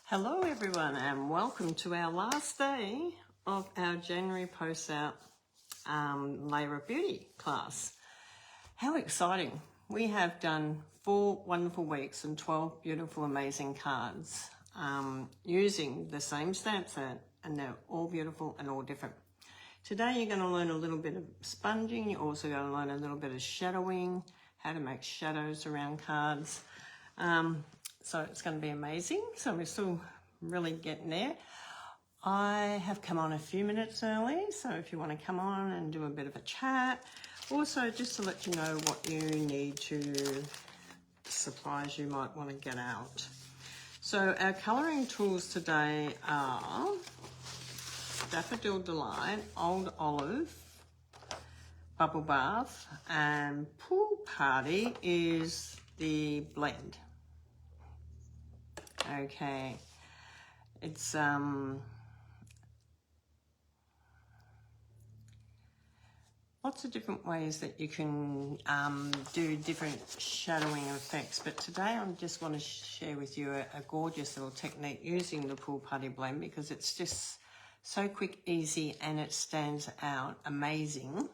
Hello everyone and welcome to our last day of our January Post Out Layer of Beauty class. How exciting. We have done 4 wonderful weeks and 12 beautiful amazing cards using the same stamp set, and they're all beautiful and all different. Today you're going to learn a little bit of sponging. You're also going to learn a little bit of shadowing, how to make shadows around cards. So it's going to be amazing. So we're still really getting there. I have come on a few minutes early, so if you want to come on and do a bit of a chat. Also, just to let you know what you need to, supplies you might want to get out. So our colouring tools today are Daffodil Delight, Old Olive, Bubble Bath, and Pool Party is the blend. Okay, it's lots of different ways that you can do different shadowing effects, but today I just want to share with you a gorgeous little technique using the Pool Party blend, because it's just so quick, easy, and it stands out amazing,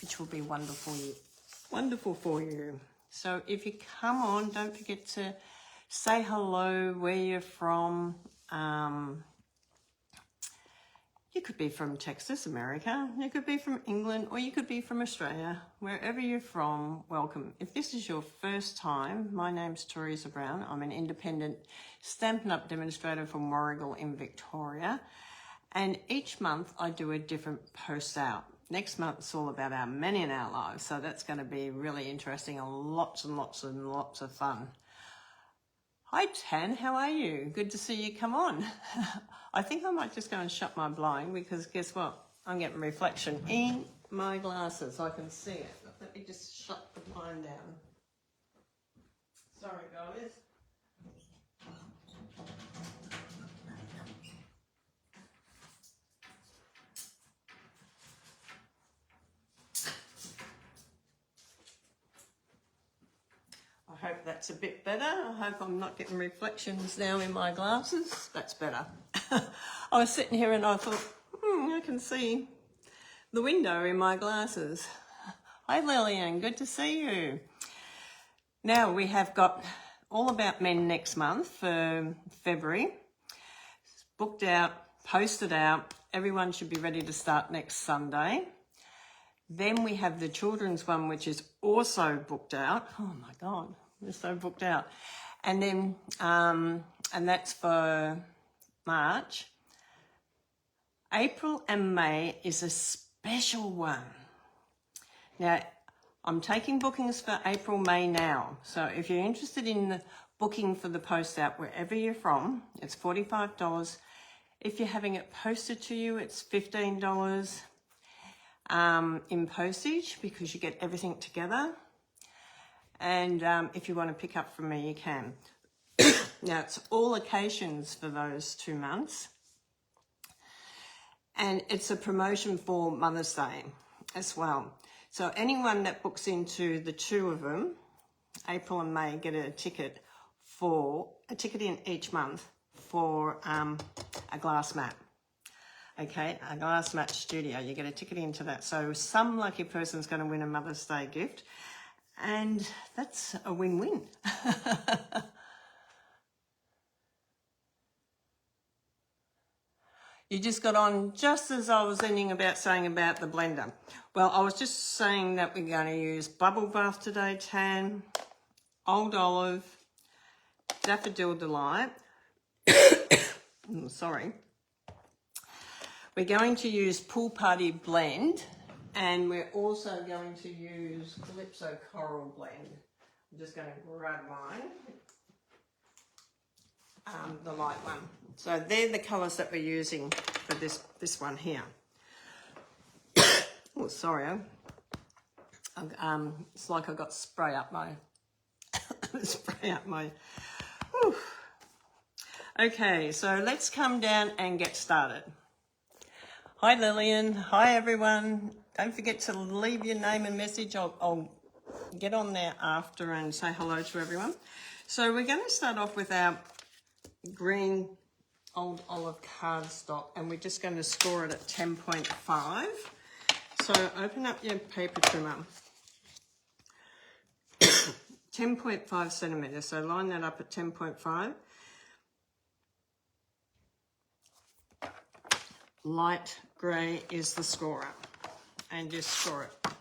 which will be wonderful for you. So if you come on, don't forget to say hello, where you're from. You could be from Texas, America. You could be from England, or you could be from Australia. Wherever you're from, welcome. If this is your first time, my name's Teresa Brown. I'm an independent Stampin' Up! Demonstrator from Warragul in Victoria. And each month I do a different post out. Next month it's all about our men in our lives. So that's going to be really interesting and lots of fun. Hi Tan, how are you? Good to see you come on. I think I might just go and shut my blind, because guess what? I'm getting reflection in my glasses. I can see it. Let me just shut the blind down. Sorry guys. I hope that's a bit better. I hope I'm not getting reflections now in my glasses. That's better. I was sitting here and I thought, I can see the window in my glasses. Hi Lillian, good to see you. Now we have got All About Men next month for February. It's booked out, posted out. Everyone should be ready to start next Sunday. Then we have the children's one, which is also booked out. Oh my God, we're so booked out. And then, and that's for March. April and May is a special one. Now, I'm taking bookings for April, May now. So if you're interested in the booking for the post out, wherever you're from, it's $45. If you're having it posted to you, it's $15. In postage, because you get everything together. And if you want to pick up from me, you can. Now, it's all occasions for those 2 months. And it's a promotion for Mother's Day as well. So anyone that books into the 2 of them, April and May, get a ticket in each month for a glass mat. Okay, a glass mat studio, you get a ticket into that. So some lucky person's going to win a Mother's Day gift, and that's a win-win. You just got on just as I was ending about saying about the blender. Well, I was just saying that we're going to use Bubble Bath today, Tan, Old Olive, Daffodil Delight. Sorry. We're going to use Pool Party Blend, and we're also going to use Calypso Coral Blend. I'm just going to grab mine, the light one. So they're the colours that we're using for this one here. Oh, sorry. It's like I got spray up my whew. Okay, so let's come down and get started. Hi Lillian, hi everyone. Don't forget to leave your name and message. I'll get on there after and say hello to everyone. So we're going to start off with our green old olive cardstock, and we're just going to score it at 10.5. So open up your paper trimmer. 10.5 centimetres, so line that up at 10.5. Light grey is the scorer, and just score it.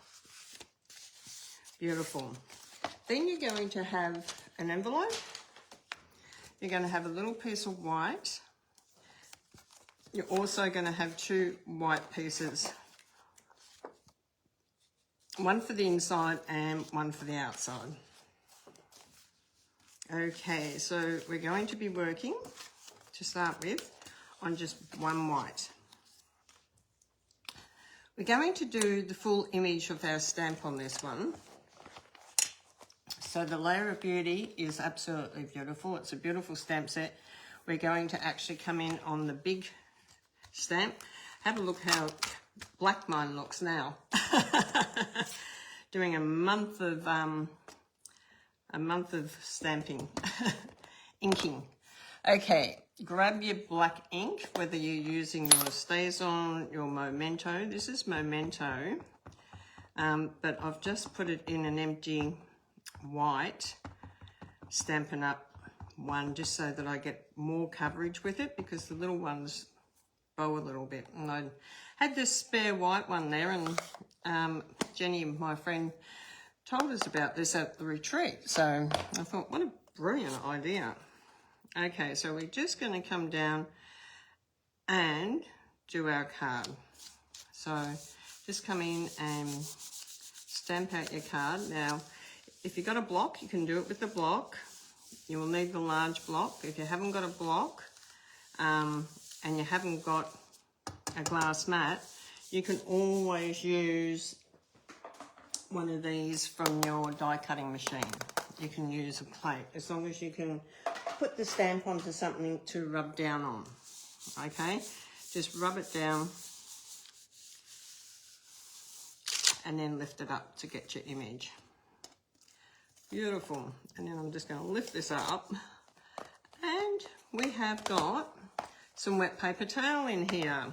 Beautiful. Then you're going to have an envelope. You're going to have a little piece of white. You're also going to have 2 white pieces. One for the inside and one for the outside. Okay, so we're going to be working, to start with, on just one white. We're going to do the full image of our stamp on this one. So the Layer of Beauty is absolutely beautiful. It's a beautiful stamp set. We're going to actually come in on the big stamp. Have a look how black mine looks now. Doing a month of stamping, inking. Okay, grab your black ink, whether you're using your StazOn, your Memento. This is Memento, but I've just put it in an empty white, Stampin' Up! One, just so that I get more coverage with it, because the little ones bow a little bit. And I had this spare white one there, and Jenny, my friend, told us about this at the retreat. So I thought, what a brilliant idea. Okay, so we're just going to come down and do our card. So just come in and stamp out your card. Now, if you've got a block, you can do it with the block. You will need the large block. If you haven't got a block and you haven't got a glass mat, you can always use one of these from your die cutting machine. You can use a plate, as long as you can put the stamp onto something to rub down on. Okay, just rub it down and then lift it up to get your image. Beautiful. And then I'm just going to lift this up, and we have got some wet paper towel in here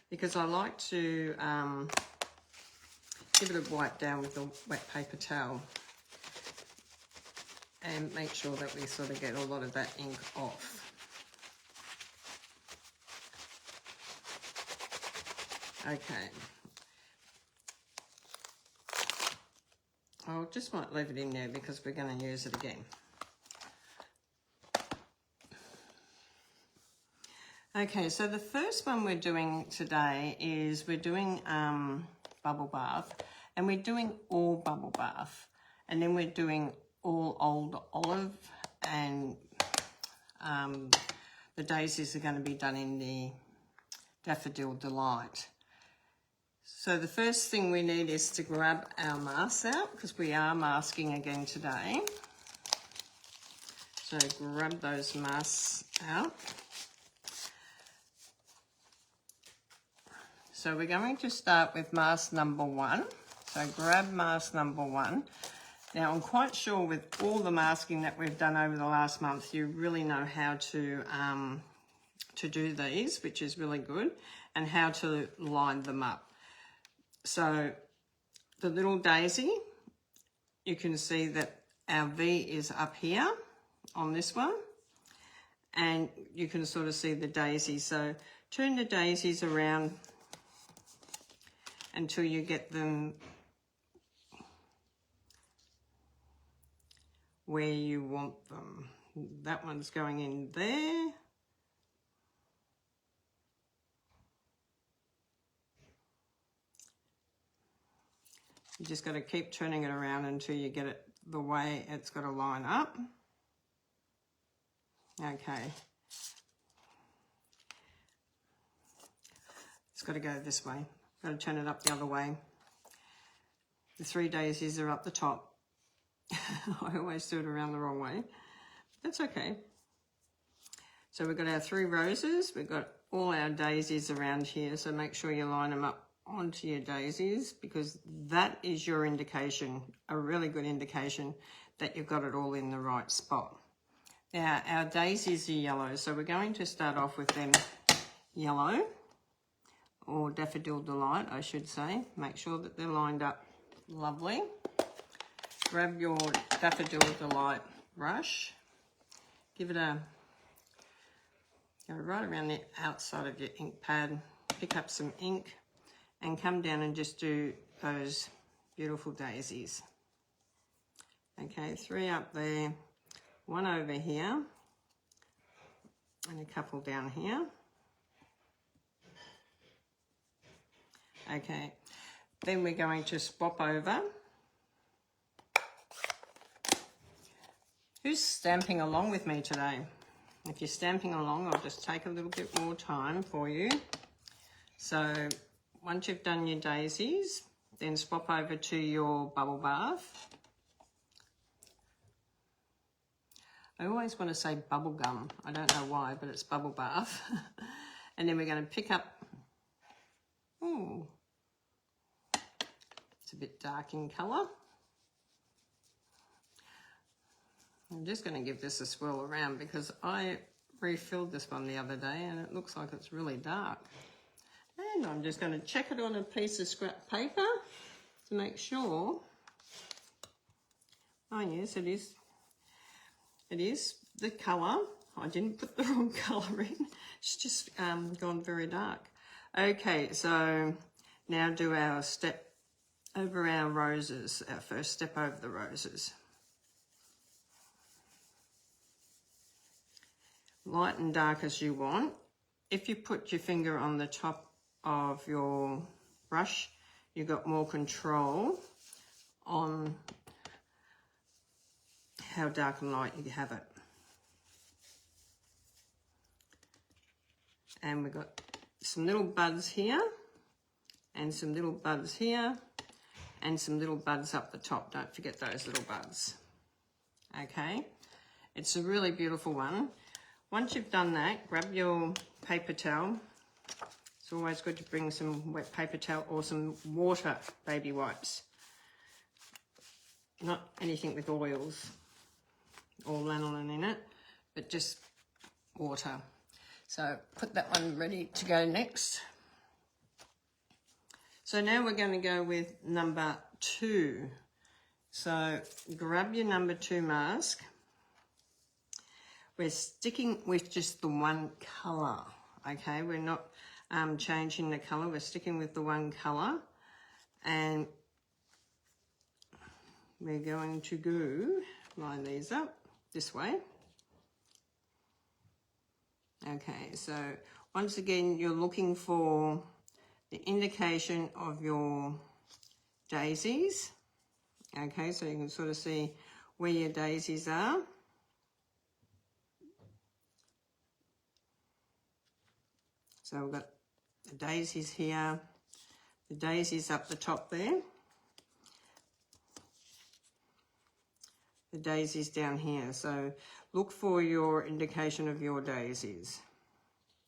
because I like to give it a wipe down with the wet paper towel and make sure that we sort of get a lot of that ink off. Okay. I just might leave it in there because we're going to use it again. Okay, so the first one we're doing today is we're doing bubble bath, and we're doing all bubble bath, and then we're doing all old olive, and the daisies are going to be done in the Daffodil Delight. So the first thing we need is to grab our masks out, because we are masking again today. So grab those masks out. So we're going to start with mask number 1. So grab mask number 1. Now I'm quite sure with all the masking that we've done over the last month, you really know how to do these, which is really good, and how to line them up. So the little daisy, you can see that our V is up here on this one, and you can sort of see the daisy. So turn the daisies around until you get them where you want them. That one's going in there. You just got to keep turning it around until you get it the way it's got to line up. Okay. It's got to go this way. Got to turn it up the other way. The 3 daisies are up the top. I always do it around the wrong way. That's okay. So we've got our 3 roses. We've got all our daisies around here. So make sure you line them up onto your daisies, because that is your indication, a really good indication that you've got it all in the right spot. Now, our daisies are yellow, so we're going to start off with them yellow, or Daffodil Delight, I should say. Make sure that they're lined up lovely. Grab your Daffodil Delight brush, give it a, go right around the outside of your ink pad, pick up some ink and come down and just do those beautiful daisies. Okay, 3 up there, 1 over here, and a couple down here. Okay, then we're going to swap over. Who's stamping along with me today? If you're stamping along, I'll just take a little bit more time for you. So once you've done your daisies, then swap over to your bubble bath. I always want to say bubble gum. I don't know why, but it's bubble bath. And then we're going to pick up, ooh, it's a bit dark in colour. I'm just going to give this a swirl around because I refilled this one the other day and it looks like it's really dark. And I'm just going to check it on a piece of scrap paper to make sure. Oh yes, it is. It is the colour. I didn't put the wrong colour in. It's just gone very dark. Okay, so now do our step over our roses, our first step over the roses. Light and dark as you want. If you put your finger on the top of your brush, you've got more control on how dark and light you have it. And we've got some little buds here, and some little buds here, and some little buds up the top. Don't forget those little buds. Okay, it's a really beautiful one. Once you've done that, grab your paper towel. It's always good to bring some wet paper towel or some water baby wipes. Not anything with oils or lanolin in it, but just water. So put that one ready to go next. So now we're going to go with number 2. So grab your number 2 mask. We're sticking with just the one colour, okay? We're not changing the colour, we're sticking with the one colour. And we're going to go, line these up this way. Okay, so once again, you're looking for the indication of your daisies. Okay, so you can sort of see where your daisies are. So we've got the daisies here, the daisies up the top there, the daisies down here. So look for your indication of your daisies.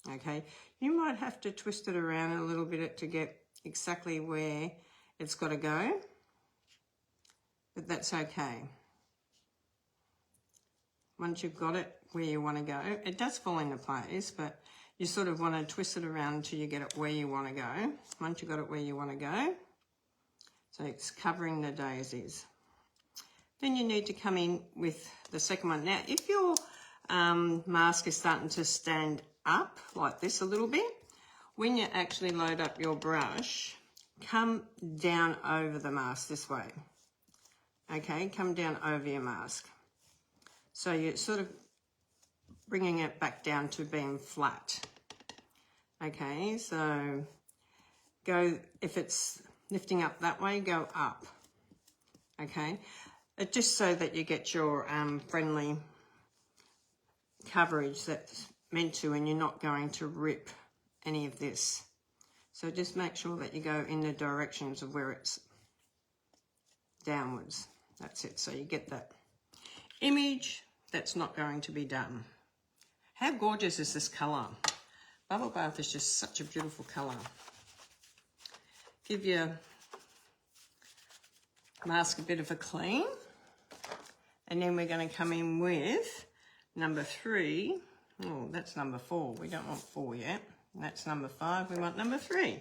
Okay, you might have to twist it around a little bit to get exactly where it's got to go, but that's okay. Once you've got it where you want to go, it does fall into place, but you sort of want to twist it around until you get it where you want to go. Once you've got it where you want to go, so it's covering the daisies. Then you need to come in with the second one. Now, if your mask is starting to stand up like this a little bit, when you actually load up your brush, come down over the mask this way. Okay, come down over your mask. So you're sort of bringing it back down to being flat. Okay, so go, if it's lifting up that way, go up. Okay, just so that you get your friendly coverage that's meant to, and you're not going to rip any of this. So just make sure that you go in the directions of where it's downwards. That's it, so you get that image that's not going to be done. How gorgeous is this colour? Bubble Bath is just such a beautiful colour. Give your mask a bit of a clean, and then we're going to come in with number 3. Oh, that's number 4. We don't want 4 yet. That's number 5. We want number 3.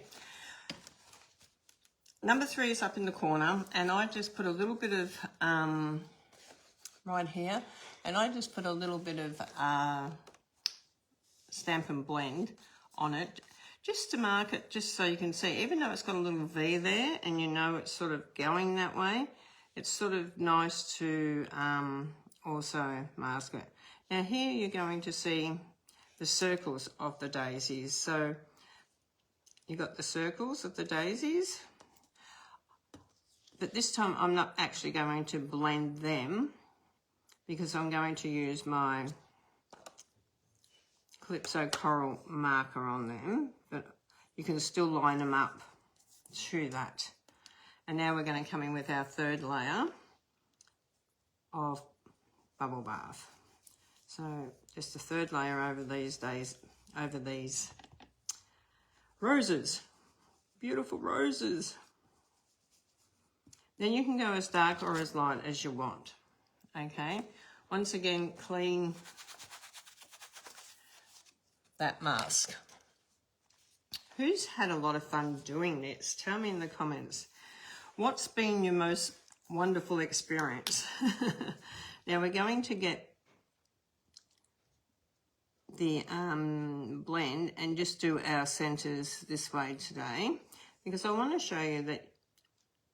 Number 3 is up in the corner, and I just put a little bit of, right here, and I just put a little bit of Stamp and Blend on it, just to mark it, just so you can see, even though it's got a little V there, and you know it's sort of going that way, it's sort of nice to also mask it. Now here you're going to see the circles of the daisies. So you've got the circles of the daisies, but this time I'm not actually going to blend them because I'm going to use my Calypso Coral marker on them, but you can still line them up through that. And now we're going to come in with our 3rd layer of Bubble Bath. So just the 3rd layer over these roses, beautiful roses. Then you can go as dark or as light as you want. Okay, once again, clean that mask. Who's had a lot of fun doing this? Tell me in the comments. What's been your most wonderful experience? Now we're going to get the blend and just do our centers this way today, because I want to show you that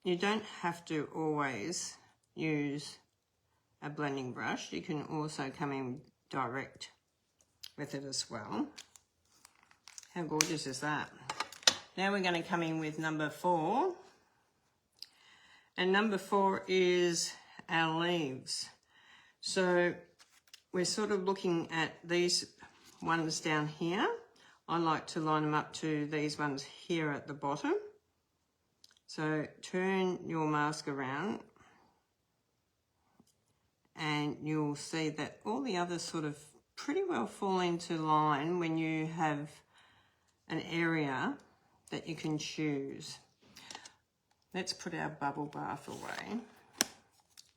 you don't have to always use a blending brush. You can also come in direct with it as well. How gorgeous is that? Now we're going to come in with number 4. And number 4 is our leaves. So we're sort of looking at these ones down here. I like to line them up to these ones here at the bottom. So turn your mask around and you'll see that all the others sort of pretty well fall into line when you have an area that you can choose. Let's put our bubble bath away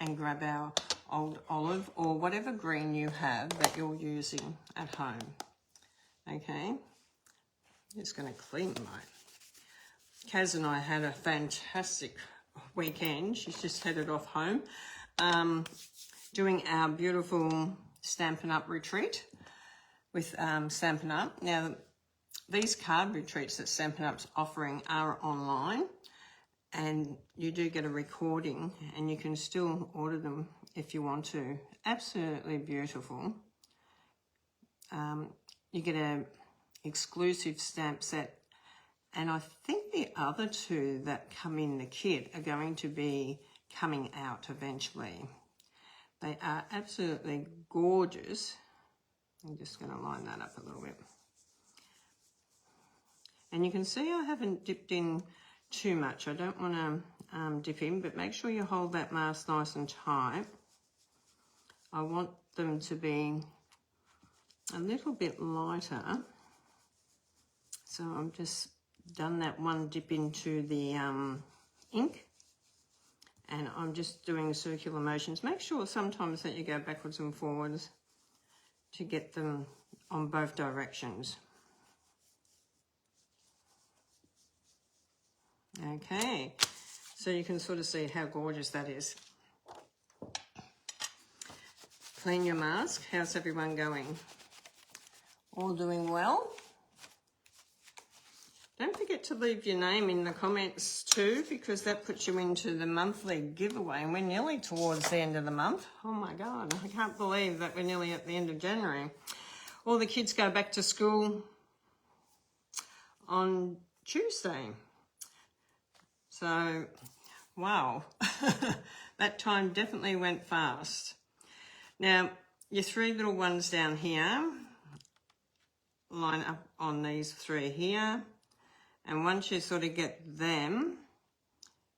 and grab our old olive or whatever green you have that you're using at home. Okay, just going to clean mine. Kaz and I had a fantastic weekend. She's just headed off home, doing our beautiful Stampin' Up retreat with Stampin' Up. Now, these card retreats that Stampin' Up's offering are online, and you do get a recording, and you can still order them if you want to. Absolutely beautiful. You get an exclusive stamp set, and I think the other 2 that come in the kit are going to be coming out eventually. They are absolutely gorgeous. I'm just going to line that up a little bit. And you can see I haven't dipped in too much. I don't want to dip in, but make sure you hold that mask nice and tight. I want them to be a little bit lighter. So I'm just done that one dip into the ink, and I'm just doing circular motions. Make sure sometimes that you go backwards and forwards to get them on both directions. Okay, so you can sort of see how gorgeous that is. Clean your mask. How's everyone going? All doing well? Don't forget to leave your name in the comments too, because that puts you into the monthly giveaway, and we're nearly towards the end of the month. Oh my God, I can't believe that we're nearly at the end of January. All the kids go back to school on Tuesday. So, wow, that time definitely went fast. Now, your 3 little ones down here, line up on these 3 here. And once you sort of get them,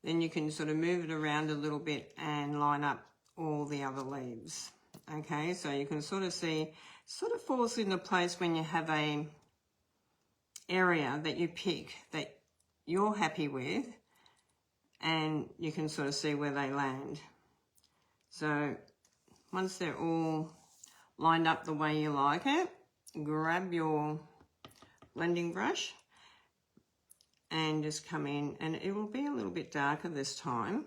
then you can sort of move it around a little bit and line up all the other leaves. Okay, so you can sort of see, sort of falls into place when you have a area that you pick that you're happy with, and you can sort of see where they land. So once they're all lined up the way you like it, grab your blending brush and just come in, and it will be a little bit darker this time.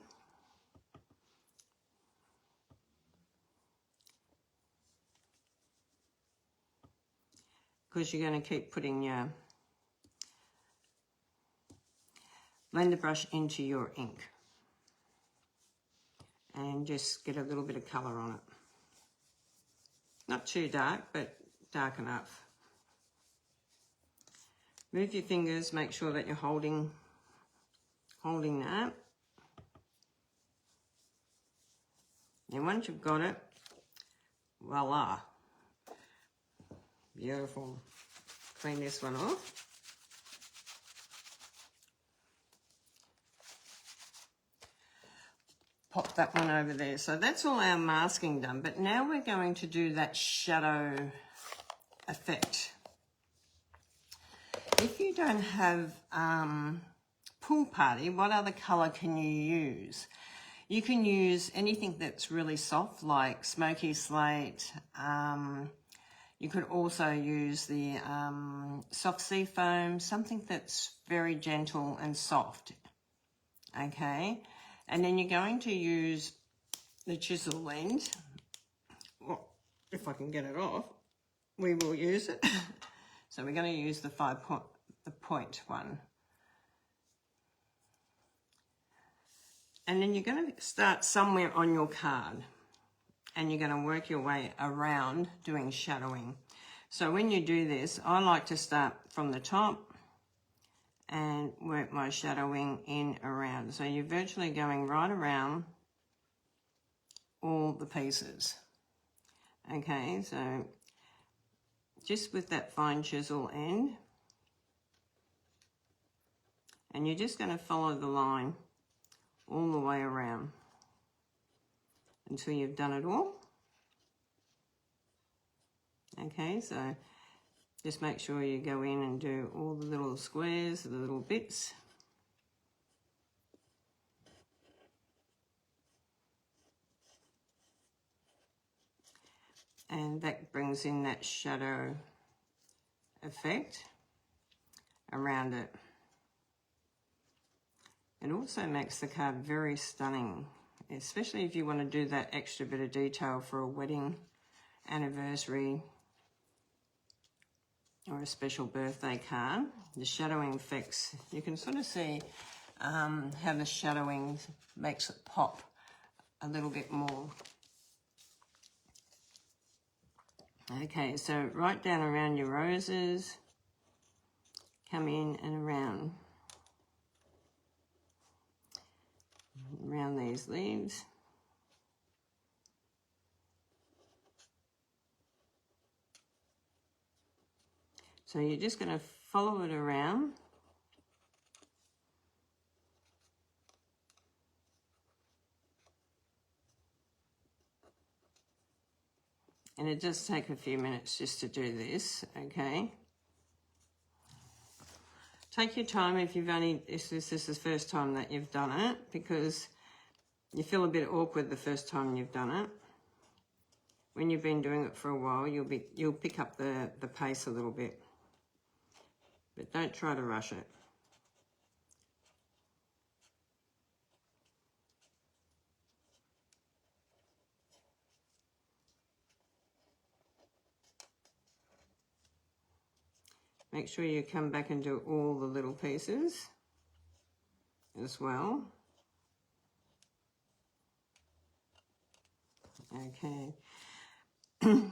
Because you're going to keep putting your blender brush into your ink and just get a little bit of colour on it. Not too dark, but dark enough. Move your fingers, make sure that you're holding that. And once you've got it, voila. Beautiful. Clean this one off. Pop that one over there. So that's all our masking done, but now we're going to do that shadow effect. If you don't have Pool Party, what other colour can you use? You can use anything that's really soft, like Smoky Slate. You could also use the soft sea foam, something that's very gentle and soft, okay? And then you're going to use the chisel end. Well, if I can get it off, we will use it. So we're going to use the point one. And then you're going to start somewhere on your card and you're going to work your way around doing shadowing. So when you do this, I like to start from the top and work my shadowing in around. So you're virtually going right around all the pieces. Okay, so just with that fine chisel end, and you're just going to follow the line all the way around until you've done it all. Okay, so just make sure you go in and do all the little squares, the little bits. And that brings in that shadow effect around it. It also makes the card very stunning, especially if you want to do that extra bit of detail for a wedding, anniversary, or a special birthday card. The shadowing effects, you can sort of see how the shadowing makes it pop a little bit more. Okay, so right down around your roses, come in and around these leaves. So you're just going to follow it around. And it does take a few minutes just to do this, okay? Take your time if this is the first time that you've done it, because you feel a bit awkward the first time you've done it. When you've been doing it for a while, you'll pick up the pace a little bit. But don't try to rush it. Make sure you come back and do all the little pieces as well. Okay. Hang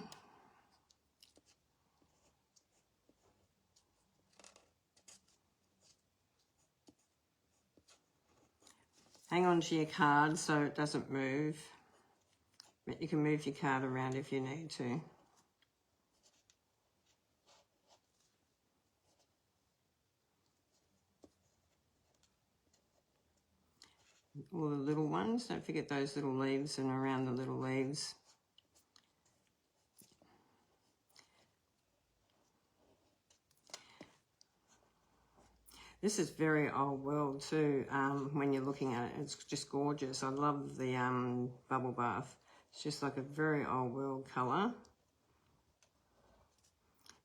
on to your card so it doesn't move, but you can move your card around if you need to. All the little ones, don't forget those little leaves and around the little leaves. This is very old world too, when you're looking at it. It's just gorgeous. I love the bubble bath. It's just like a very old world colour.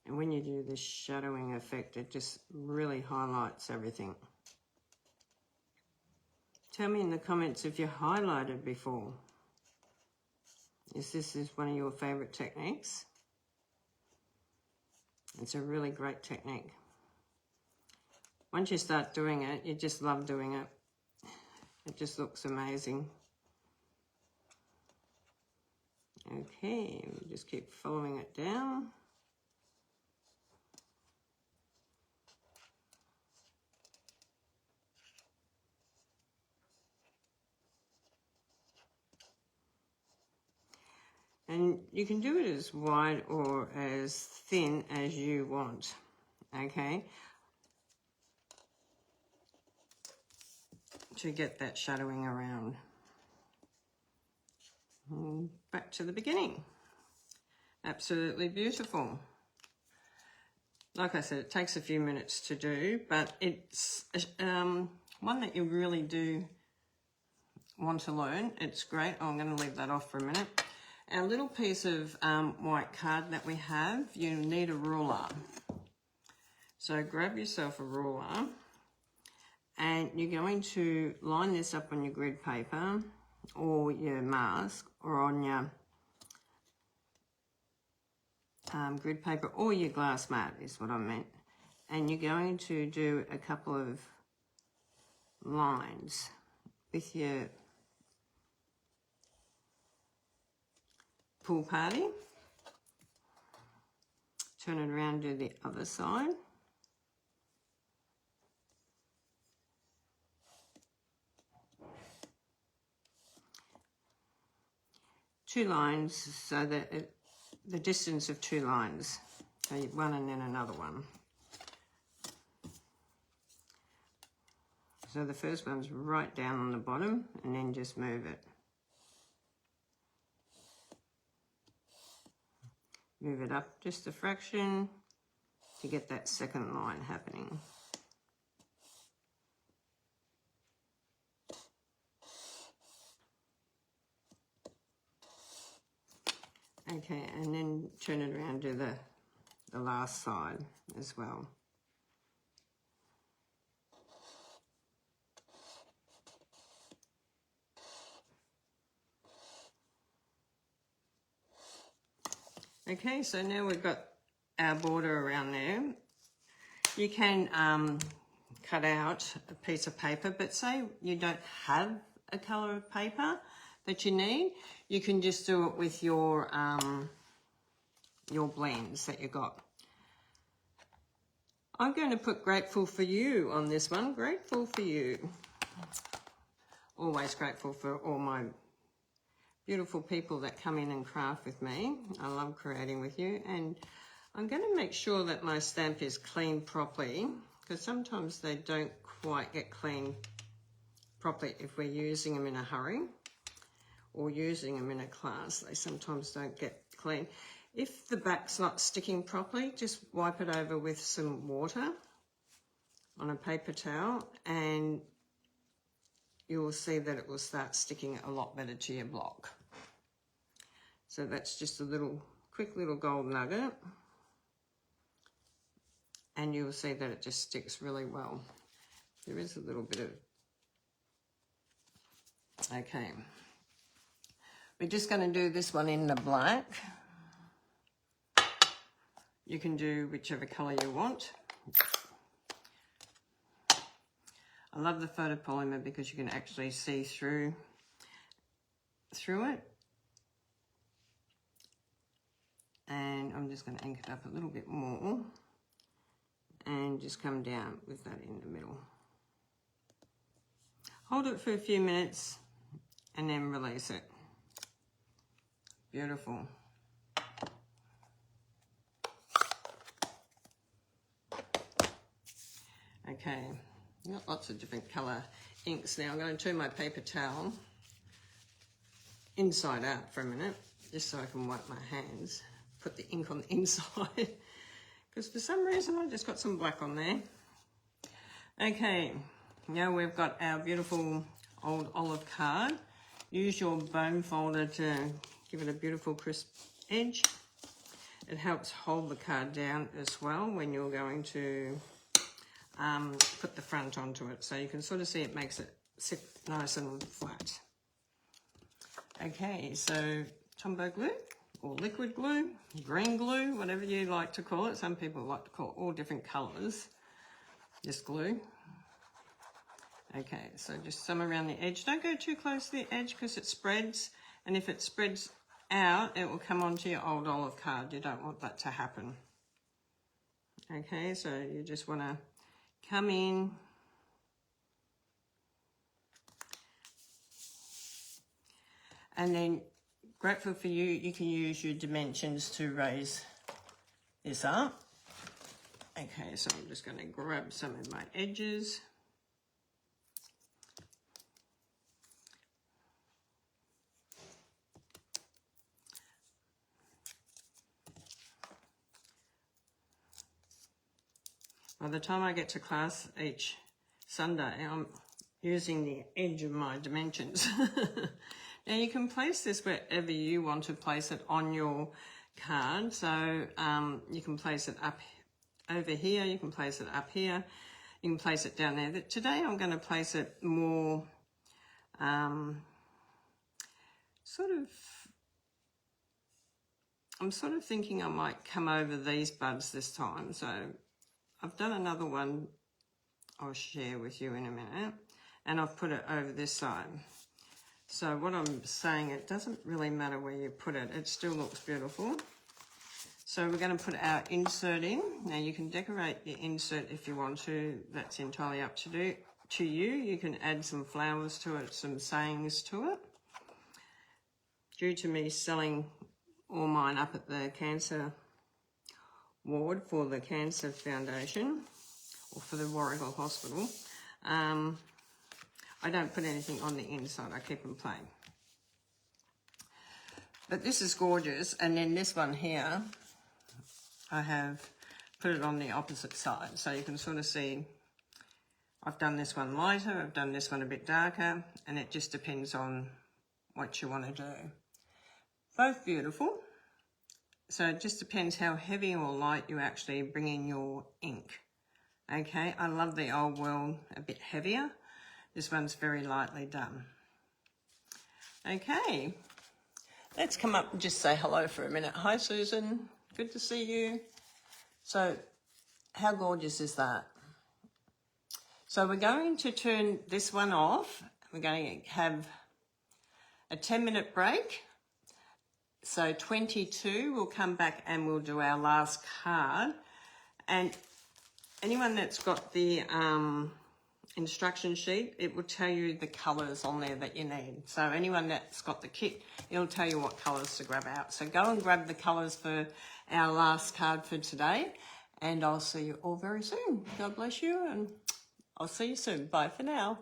And when you do this shadowing effect, it just really highlights everything. Tell me in the comments if you highlighted before. This is one of your favourite techniques. It's a really great technique. Once you start doing it, you just love doing it. It just looks amazing. Okay, we just keep following it down. And you can do it as wide or as thin as you want, okay, to get that shadowing around. And back to the beginning. Absolutely beautiful. Like I said, it takes a few minutes to do, but it's one that you really do want to learn. It's great. Oh, I'm going to leave that off for a minute. Our little piece of white card that we have, you need a ruler. So grab yourself a ruler and you're going to line this up on your grid paper or your mask or on your grid paper or your glass mat is what I meant. And you're going to do a couple of lines with your pool party. Turn it around, do the other side. Two lines, so that the distance of two lines. So one and then another one. So the first one's right down on the bottom and then just move it. Move it up just a fraction to get that second line happening. Okay, and then turn it around to the last side as well. Okay, so now we've got our border around there. You can cut out a piece of paper, but say you don't have a colour of paper that you need, you can just do it with your blends that you got. I'm going to put grateful for you on this one. Grateful for you. Always grateful for all my beautiful people that come in and craft with me. I love creating with you, and I'm going to make sure that my stamp is cleaned properly, because sometimes they don't quite get clean properly if we're using them in a hurry or using them in a class. They sometimes don't get clean. If the back's not sticking properly, just wipe it over with some water on a paper towel and you will see that it will start sticking a lot better to your block. So that's just a quick little gold nugget. And you will see that it just sticks really well. There is a little bit of... Okay. We're just going to do this one in the black. You can do whichever colour you want. I love the photopolymer because you can actually see through it. And I'm just going to ink it up a little bit more and just come down with that in the middle. Hold it for a few minutes and then release it. Beautiful. Okay, I've got lots of different colour inks now. I'm going to turn my paper towel inside out for a minute, just so I can wipe my hands, put the ink on the inside, because for some reason I just got some black on there. Okay, now we've got our beautiful old olive card. Use your bone folder to give it a beautiful crisp edge. It helps hold the card down as well when you're going to put the front onto it. So you can sort of see it makes it sit nice and flat. Okay, so Tombow glue or liquid glue, green glue, whatever you like to call it. Some people like to call it all different colours, this glue. Okay, so just some around the edge. Don't go too close to the edge because it spreads, and if it spreads out, it will come onto your old olive card. You don't want that to happen. Okay, so you just want to come in and then, grateful for you, you can use your dimensions to raise this up. Okay, so I'm just going to grab some of my edges. By the time I get to class each Sunday, I'm using the edge of my dimensions. Now you can place this wherever you want to place it on your card. So you can place it up over here, you can place it up here, you can place it down there. Today I'm going to place it more I'm sort of thinking I might come over these buds this time. So I've done another one I'll share with you in a minute, and I've put it over this side. So what I'm saying, it doesn't really matter where you put it, it still looks beautiful. So we're going to put our insert in. Now you can decorate your insert if you want to, that's entirely up to you. You can add some flowers to it, some sayings to it. Due to me selling all mine up at the cancer ward for the Cancer Foundation, or for the Warrigal Hospital, I don't put anything on the inside, I keep them plain. But this is gorgeous, and then this one here, I have put it on the opposite side, so you can sort of see I've done this one lighter, I've done this one a bit darker, and it just depends on what you want to do. Both beautiful. So it just depends how heavy or light you actually bring in your ink. Okay, I love the Old World a bit heavier. This one's very lightly done. Okay, let's come up and just say hello for a minute. Hi Susan, good to see you. So how gorgeous is that? So we're going to turn this one off. We're going to have a 10-minute break. So 22, we'll come back and we'll do our last card. And anyone that's got the instruction sheet, it will tell you the colours on there that you need. So anyone that's got the kit, it'll tell you what colours to grab out. So go and grab the colours for our last card for today. And I'll see you all very soon. God bless you, and I'll see you soon. Bye for now.